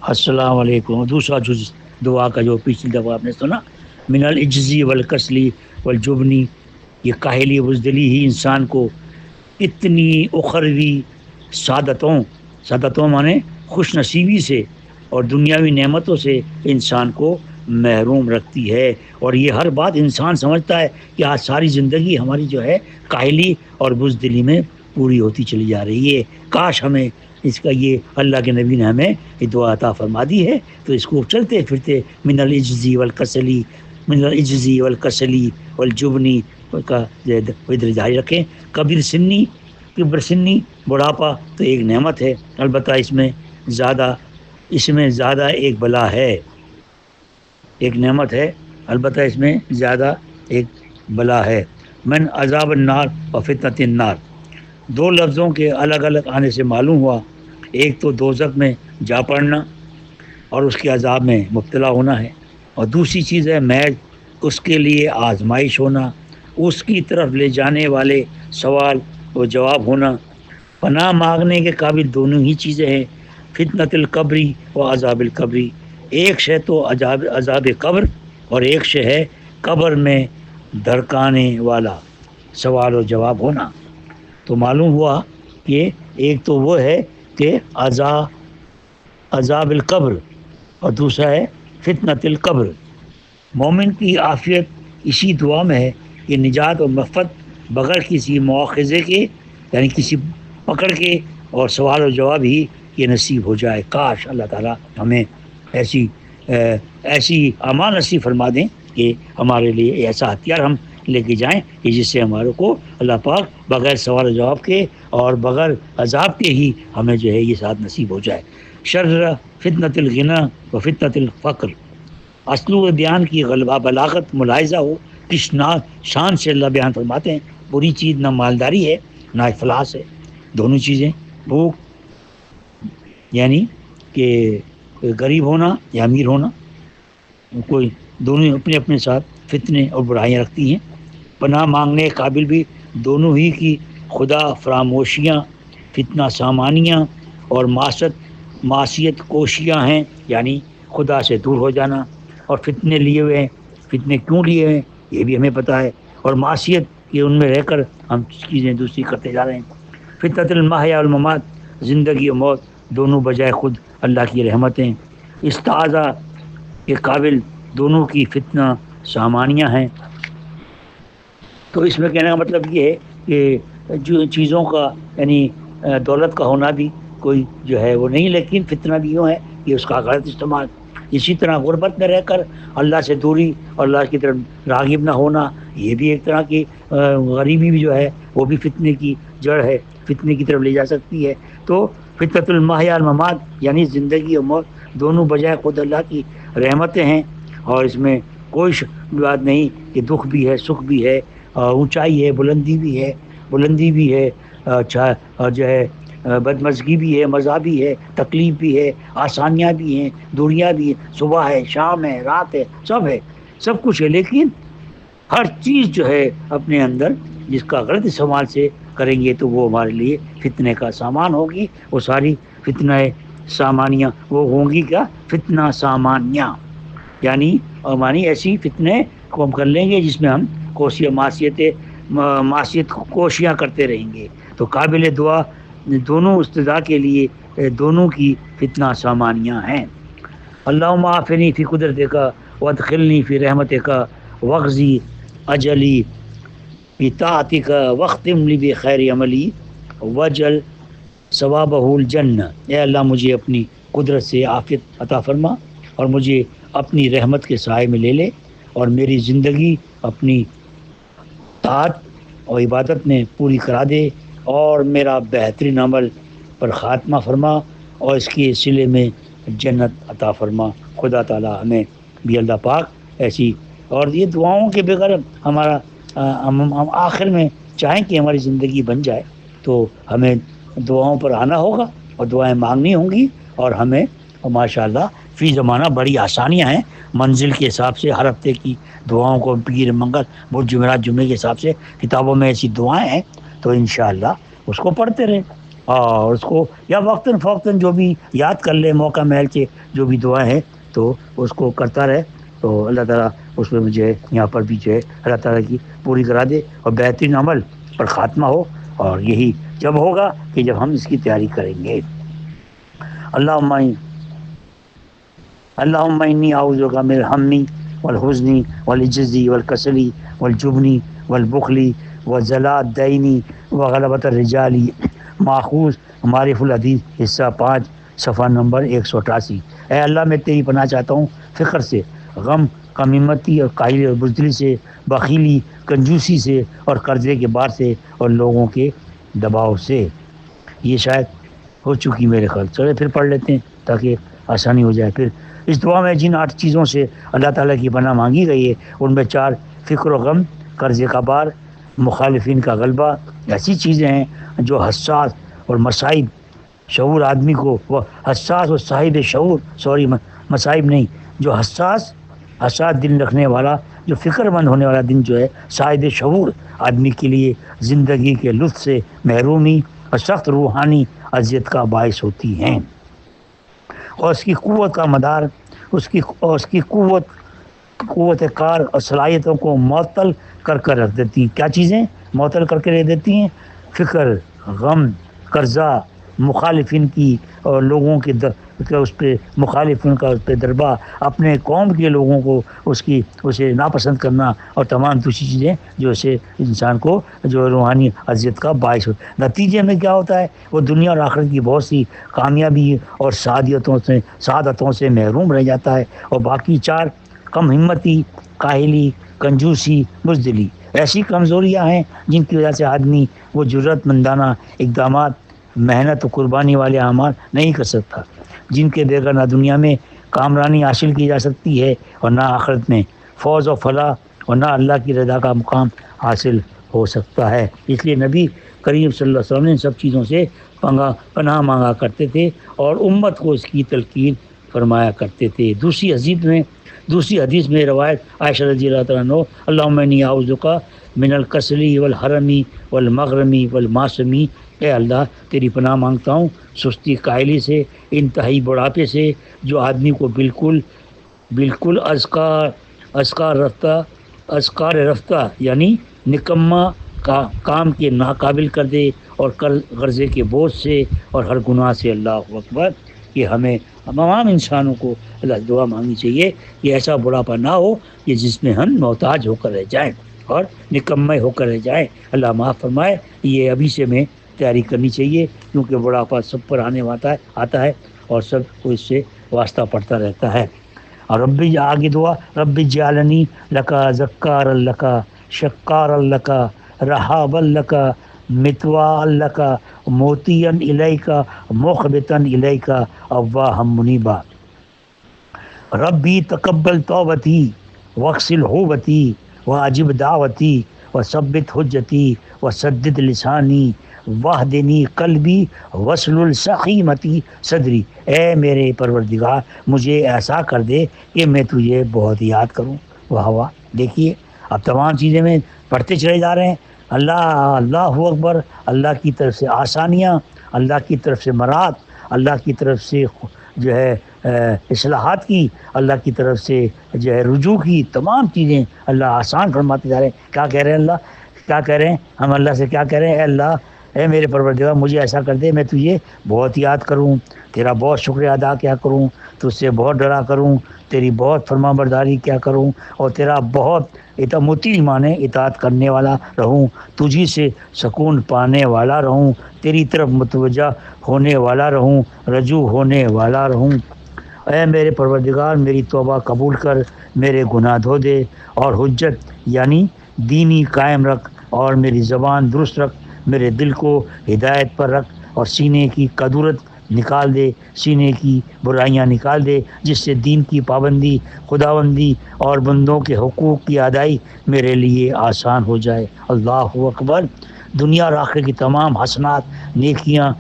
السلام علیکم. دوسرا جز دعا کا جو پچھلی دفعہ آپ نے سنا، من العجزی والکسلی والجبنی، یہ کاہلی بزدلی ہی انسان کو اتنی اخروی سعادتوں مانے خوش نصیبی سے اور دنیاوی نعمتوں سے انسان کو محروم رکھتی ہے. اور یہ ہر بات انسان سمجھتا ہے کہ آج ساری زندگی ہماری جو ہے کاہلی اور بزدلی میں پوری ہوتی چلی جا رہی ہے. کاش ہمیں اس کا، یہ اللہ کے نبی نے ہمیں یہ دعا عطا فرما دی ہے، تو اس کو چلتے پھرتے من العجزی والکسلی والجبنی کا ادھر جاری رکھیں. کبر سنی بڑھاپا تو ایک نعمت ہے، البتہ اس میں زیادہ ایک بلا ہے. ایک نعمت ہے، البتہ اس میں زیادہ ایک بلا ہے. من عذاب النار و فتنۃ النار، دو لفظوں کے الگ الگ آنے سے معلوم ہوا، ایک تو دوزخ میں جا پڑنا اور اس کے عذاب میں مبتلا ہونا ہے، اور دوسری چیز ہے محض اس کے لیے آزمائش ہونا، اس کی طرف لے جانے والے سوال و جواب ہونا. پناہ مانگنے کے قابل دونوں ہی چیزیں ہیں، فتنۃ القبری و عذاب القبری. ایک شے تو عذاب قبر، اور ایک شے ہے قبر میں دھڑکانے والا سوال و جواب ہونا. تو معلوم ہوا کہ ایک تو وہ ہے کہ عذاب القبر، اور دوسرا ہے فتنۃ القبر. مومن کی عافیت اسی دعا میں ہے کہ نجات و مغفرت بغیر کسی مواخذے کے، یعنی کسی پکڑ کے اور سوال و جواب ہی یہ نصیب ہو جائے. کاش اللہ تعالیٰ ہمیں ایسی امان نصیب فرما دیں کہ ہمارے لیے ایسا ہتھیار ہم لے کے جائیں کہ جس سے ہمارے کو اللہ پاک بغیر سوال و جواب کے اور بغیر عذاب کے ہی ہمیں جو ہے یہ ساتھ نصیب ہو جائے. شر فتنۃ الغنا و فتنۃ الفقر، اسلوب بیان کی غلبہ بلاغت ملاحظہ ہو، کس شان سے اللہ بیان فرماتے ہیں. بری چیز نہ مالداری ہے نہ افلاس ہے، دونوں چیزیں، بھوک یعنی کہ غریب ہونا یا امیر ہونا، کوئی دونوں اپنے اپنے ساتھ فتنے اور برائیاں رکھتی ہیں. پناہ مانگنے قابل بھی دونوں ہی کی خدا فراموشیاں، فتنہ سامانیاں اور معصیت کوشیاں ہیں، یعنی خدا سے دور ہو جانا. اور فتنے لیے ہوئے ہیں، فتنے کیوں لیے ہیں یہ بھی ہمیں پتہ ہے، اور معصیت کہ ان میں رہ کر ہم چیزیں دوسری کرتے جا رہے ہیں. فتنۃ المحیا والممات، زندگی و موت دونوں بجائے خود اللہ کی رحمتیں. استعاذہ کے قابل دونوں کی فتنہ سامانیاں ہیں. تو اس میں کہنے کا مطلب یہ ہے کہ جو چیزوں کا یعنی دولت کا ہونا بھی کوئی جو ہے وہ نہیں، لیکن فتنہ بھی یوں ہے کہ اس کا غلط استعمال. اسی طرح غربت میں رہ کر اللہ سے دوری اور اللہ کی طرف راغب نہ ہونا، یہ بھی ایک طرح کی غریبی بھی جو ہے وہ بھی فتنے کی جڑ ہے، فتنے کی طرف لے جا سکتی ہے. تو فتنۃ المحیا والممات یعنی زندگی اور موت دونوں بجائے خود اللہ کی رحمتیں ہیں، اور اس میں کوئی بات نہیں کہ دکھ بھی ہے، سکھ بھی ہے، اونچائی ہے، بلندی بھی ہے، اور جو ہے بدمزگی بھی ہے، مزہ بھی ہے، تکلیف بھی ہے، آسانیاں بھی ہیں، دوریاں بھی ہیں، صبح ہے، شام ہے، رات ہے، سب کچھ ہے. لیکن ہر چیز جو ہے اپنے اندر جس کا غلط استعمال سے کریں گے تو وہ ہمارے لیے فتنے کا سامان ہوگی. وہ ساری فتنہ سامانیاں وہ ہوں گی کیا؟ فتنہ سامانیاں، یعنی ایسی فتنے کو ہم کر لیں گے جس میں ہم معصیت کوشیاں کرتے رہیں گے. تو قابل دعا دونوں استدا کے لیے دونوں کی فتنہ سامانیاں ہیں. اللہم عافنی فی قدرتک وادخلنی فی رحمتک واغزی اجلی بطاعتک واختم لی بخیر عملی وجل ثوابہ الجنہ. اے اللہ مجھے اپنی قدرت سے عافیت عطا فرما اور مجھے اپنی رحمت کے سائے میں لے لے، اور میری زندگی اپنی طاعت اور عبادت میں پوری کرا دے، اور میرا بہترین عمل پر خاتمہ فرما، اور اس کے صلے میں جنت عطا فرما. خدا تعالی ہمیں بھی اللہ پاک ایسی، اور یہ دعاؤں کے بغیر ہمارا ہم آخر میں چاہیں کہ ہماری زندگی بن جائے تو ہمیں دعاؤں پر آنا ہوگا اور دعائیں مانگنی ہوں گی. اور ہمیں ماشاء اللہ فی زمانہ بڑی آسانیاں ہیں، منزل کے حساب سے ہر ہفتے کی دعاؤں کو پیر منگل بدھ جمعرات جمعے کے حساب سے کتابوں میں ایسی دعائیں ہیں، تو انشاءاللہ اس کو پڑھتے رہیں. اور اس کو یا وقتاً فوقتاً جو بھی یاد کر لے موقع محل سے جو بھی دعائیں ہیں تو اس کو کرتا رہے، تو اللہ تعالیٰ اس میں مجھے یہاں پر بھی جو ہے اللہ تعالیٰ کی پوری کرا دے اور بہترین عمل پر خاتمہ ہو، اور یہی جب ہوگا کہ جب ہم اس کی تیاری کریں گے۔ اللہم اللہم انی اعوذ بک من الہم والحزن والعجز والکسل والجبن والبخل وذلات الدین وغلبۃ الرجال، ماخوذ معارف الحدیث حصہ 5 صفحہ نمبر 188۔ اے اللہ میں تیری پناہ چاہتا ہوں فخر سے، غم، کمیمتی اور کاہلی اور بزدلی سے، بخیلی، کنجوسی سے اور قرضے کے بار سے اور لوگوں کے دباؤ سے۔ یہ شاید ہو چکی میرے خیال، چلے پھر پڑھ لیتے ہیں تاکہ آسانی ہو جائے۔ پھر اس دعا میں جن 8 چیزوں سے اللہ تعالیٰ کی پناہ مانگی گئی ہے ان میں 4 فکر و غم، قرضے کا بار، مخالفین کا غلبہ، ایسی چیزیں ہیں جو حساس اور مصائب شعور آدمی کو، وہ حساس اور صاحب شعور مصائب نہیں، جو حساس دل رکھنے والا، جو فکر مند ہونے والا دن جو ہے صاحب شعور آدمی کے لیے زندگی کے لطف سے محرومی اور سخت روحانی اذیت کا باعث ہوتی ہیں، اور اس کی قوت کا مدار، اس کی قوت کار اور صلاحیتوں کو معطل کر رکھ دیتی ہیں۔ کیا چیزیں معطل کر کے رکھ دیتی ہیں؟ فکر، غم، قرضہ، مخالفین کی اور لوگوں کے اس پہ مخالفین کا اس پہ دربا، اپنے قوم کے لوگوں کو اسے ناپسند کرنا اور تمام دوسری چیزیں جو اسے انسان کو جو روحانی اذیت کا باعث ہوتا ہے۔ نتیجے میں کیا ہوتا ہے؟ وہ دنیا اور آخرت کی بہت سی کامیابی اور سعادتوں سے محروم رہ جاتا ہے، اور باقی 4 کم ہمتی، کاہلی، کنجوسی، بزدلی ایسی کمزوریاں ہیں جن کی وجہ سے آدمی وہ جرأت مندانہ اقدامات، محنت و قربانی والے اعمال نہیں کر سکتا، جن کے بغیر نہ دنیا میں کامرانی حاصل کی جا سکتی ہے اور نہ آخرت میں فوز و فلاح اور نہ اللہ کی رضا کا مقام حاصل ہو سکتا ہے۔ اس لیے نبی کریم صلی اللہ علیہ وسلم نے ان سب چیزوں سے پناہ مانگا کرتے تھے اور امت کو اس کی تلقین فرمایا کرتے تھے۔ دوسری حدیث میں روایت عائشہ رضی اللہ تعالیٰ عنہ، اللہم انی اعوذ بک من الکسل والحرمی والمغرمی والماسمی، اے اللہ تیری پناہ مانگتا ہوں سستی، کاہلی سے، انتہائی بڑھاپے سے جو آدمی کو بالکل اذکار رفتہ یعنی نکما کام کے ناقابل کر دے، اور قرضے کے بوجھ سے اور ہر گناہ سے۔ اللہ اکبر! کہ ہمیں تمام انسانوں کو اللہ دعا مانگنی چاہیے کہ ایسا بڑھاپا نہ ہو کہ جس میں ہم محتاج ہو کر رہ جائیں اور نکمے ہو کر رہ جائیں۔ اللہ معاف فرمائے، یہ ابھی سے میں تیاری کرنی چاہیے، کیونکہ بڑھاپا سب پر آتا ہے اور سب کو اس سے واسطہ پڑتا رہتا ہے۔ اور ربی آگے دعا، ربی جعلنی لکا ذکار لکا شکار لکا رہاب لکا متوا لکا موتین الیکا مخبتن الیکا اواہم منیبا۔ ربی تقبل توبتی واغسل حوبتی واجب دعوتی وثبت حجتی وسدد لسانی واہدنی قلبی واسلل سخیمتی صدری۔ اے میرے پروردگار مجھے ایسا کر دے کہ میں تجھے بہت یاد کروں۔ واہ واہ! دیکھیے اب تمام چیزیں میں پڑھتے چلے جا رہے ہیں۔ اللہ اکبر! اللہ کی طرف سے آسانیاں، اللہ کی طرف سے مراد، اللہ کی طرف سے جو ہے اصلاحات کی، اللہ کی طرف سے جو ہے رجوع کی، تمام چیزیں اللہ آسان فرماتے جا رہے ہیں۔ کیا کہہ رہے ہیں اللہ؟ کیا کہہ رہے ہیں ہم اللہ سے؟ کیا کہہ رہے ہیں؟ اے اللہ، اے میرے پروردگار مجھے ایسا کر دے میں تجھے بہت یاد کروں، تیرا بہت شکریہ ادا کیا کروں، تجھ سے بہت ڈرا کروں، تیری بہت فرما برداری کیا کروں، اور تیرا بہت مطیع مانے اطاعت کرنے والا رہوں، تجھی سے سکون پانے والا رہوں، تیری طرف متوجہ ہونے والا رہوں، رجوع ہونے والا رہوں۔ اے میرے پروردگار میری توبہ قبول کر، میرے گناہ دھو دے، اور حجت یعنی دینی قائم رکھ، اور میری زبان درست رکھ، میرے دل کو ہدایت پر رکھ، اور سینے کی کدورت نکال دے، سینے کی برائیاں نکال دے، جس سے دین کی پابندی، خداوندی اور بندوں کے حقوق کی ادائی میرے لیے آسان ہو جائے۔ اللہ اکبر! دنیا اور آخرت کی تمام حسنات نیکیاں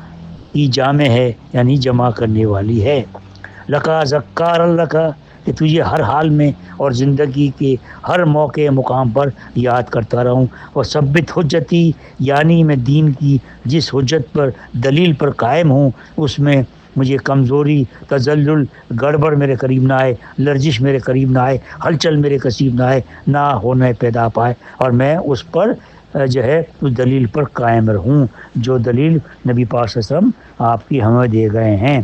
کی جامع ہے، یعنی جمع کرنے والی ہے۔ لکا ذکار لکا کہ تجھے ہر حال میں اور زندگی کے ہر موقع مقام پر یاد کرتا رہوں. اور ثبت حجتی، یعنی میں دین کی جس حجت پر دلیل پر قائم ہوں اس میں مجھے کمزوری، تزلزل، گڑبڑ میرے قریب نہ آئے، لرزش میرے قریب نہ آئے، ہلچل میرے قریب نہ آئے، نہ ہونے پیدا پائے، اور میں اس پر جو ہے اس دلیل پر قائم رہوں جو دلیل نبی پاک صلی اللہ علیہ وسلم آپ کی ہمیں دے گئے ہیں.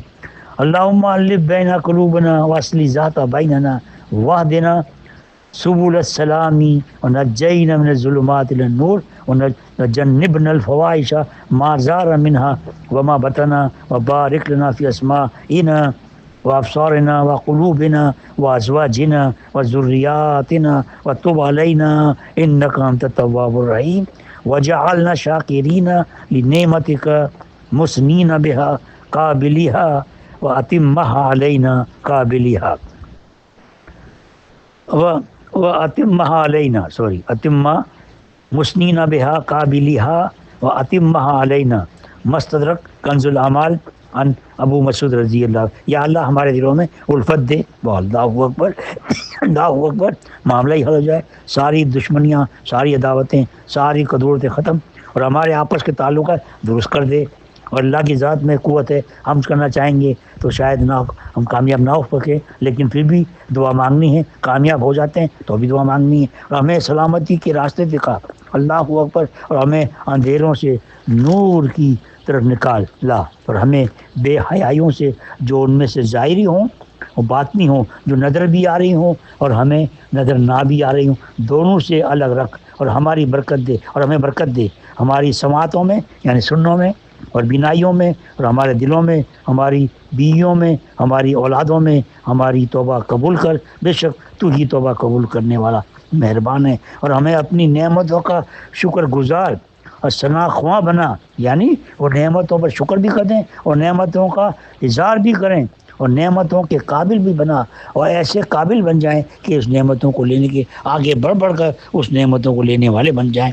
اللہم الف بین قلوبنا واصلح ذات بیننا واہدنا سبل السلام ونجینا من الظلمات الى النور وجنبنا الفواحش ما ظهر منها وما بطن وبارک لنا فی اسماعنا وابصارنا وقلوبنا وازواجنا وذریاتنا وتب علینا انک انت التواب الرحیم وجعلنا شاکرین لنعمتک مثنین بها قابلها واتمها علینا قابلها واتمها علینا اتمها مثنین بها قابلها واتمها علینا. مستدرک کنز الاعمال ان ابو مسعود رضی اللہ. یا اللہ ہمارے دلوں میں الفت دے. اللہ اکبر اللہ اکبر. معاملہ ہی حل ہو جائے، ساری دشمنیاں، ساری عداوتیں، ساری قدورتیں ختم، اور ہمارے آپس کے تعلقات درست کر دے. اور اللہ کی ذات میں قوت ہے، ہم کرنا چاہیں گے تو شاید نہ ہم کامیاب نہ ہو سکے، لیکن پھر بھی دعا مانگنی ہے. کامیاب ہو جاتے ہیں تو بھی دعا مانگنی ہے، اور ہمیں سلامتی کے راستے دکھا. اللہ اکبر. اور ہمیں اندھیروں سے نور کی طرف نکال لا، اور ہمیں بے حیائیوں سے جو ان میں سے ظاہری ہوں اور باطنی ہوں، جو نظر بھی آ رہی ہوں اور ہمیں نظر نہ بھی آ رہی ہوں، دونوں سے الگ رکھ اور ہماری برکت دے، اور ہمیں برکت دے ہماری سماعتوں میں یعنی سنوں میں اور بینائیوں میں، اور ہمارے دلوں میں، ہماری بیویوں میں، ہماری اولادوں میں. ہماری توبہ قبول کر، بے شک تو ہی توبہ قبول کرنے والا مہربان ہے. اور ہمیں اپنی نعمتوں کا شکر گزار اور ثنا خواں بنا، یعنی وہ نعمتوں پر شکر بھی کریں اور نعمتوں کا اظہار بھی کریں اور نعمتوں کے قابل بھی بنا، اور ایسے قابل بن جائیں کہ اس نعمتوں کو لینے کے آگے بڑھ بڑھ کر اس نعمتوں کو لینے والے بن جائیں،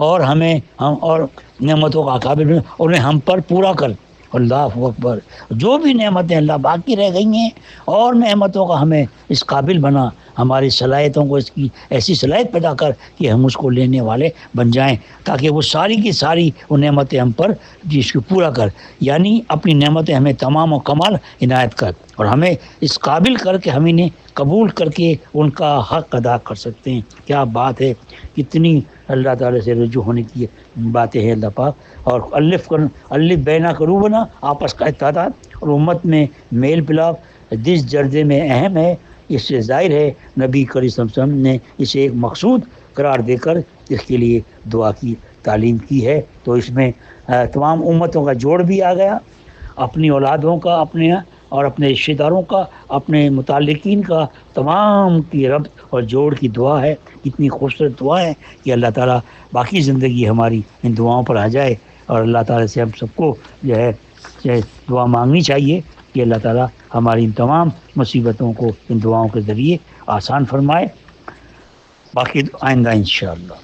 اور ہمیں ہم اور نعمتوں کا قابل بنا، انہیں ہم پر پورا کر. اللہ اکبر. جو بھی نعمتیں اللہ باقی رہ گئی ہیں اور نعمتوں کا ہمیں اس قابل بنا، ہماری صلاحیتوں کو اس کی ایسی صلاحیت پیدا کر کہ ہم اس کو لینے والے بن جائیں، تاکہ وہ ساری کی ساری وہ نعمتیں ہم پر جس کو پورا کر، یعنی اپنی نعمتیں ہمیں تمام و کمال عنایت کر، اور ہمیں اس قابل کر کے ہم انہیں قبول کر کے ان کا حق ادا کر سکتے ہیں. کیا بات ہے، کتنی اللہ تعالیٰ سے رجوع ہونے کی باتیں ہیں اللہ پاک. اور الف بینا قلوبنا، آپس کا اتحاد اور امت میں میل ملاپ جس جرجے میں اہم ہے. اس سے ظاہر ہے نبی کریم صلی اللہ علیہ وسلم نے اسے ایک مقصود قرار دے کر اس کے لیے دعا کی تعلیم کی ہے. تو اس میں تمام امتوں کا جوڑ بھی آ گیا، اپنی اولادوں کا، اپنے اور اپنے رشتہ داروں کا، اپنے متعلقین کا، تمام کی ربط اور جوڑ کی دعا ہے. اتنی خوبصورت دعا ہے کہ اللہ تعالیٰ باقی زندگی ہماری ان دعاؤں پر آ جائے. اور اللہ تعالیٰ سے ہم سب کو جو ہے دعا مانگنی چاہیے کہ اللہ تعالیٰ ہماری ان تمام مصیبتوں کو ان دعاؤں کے ذریعے آسان فرمائے. باقی آئندہ انشاءاللہ.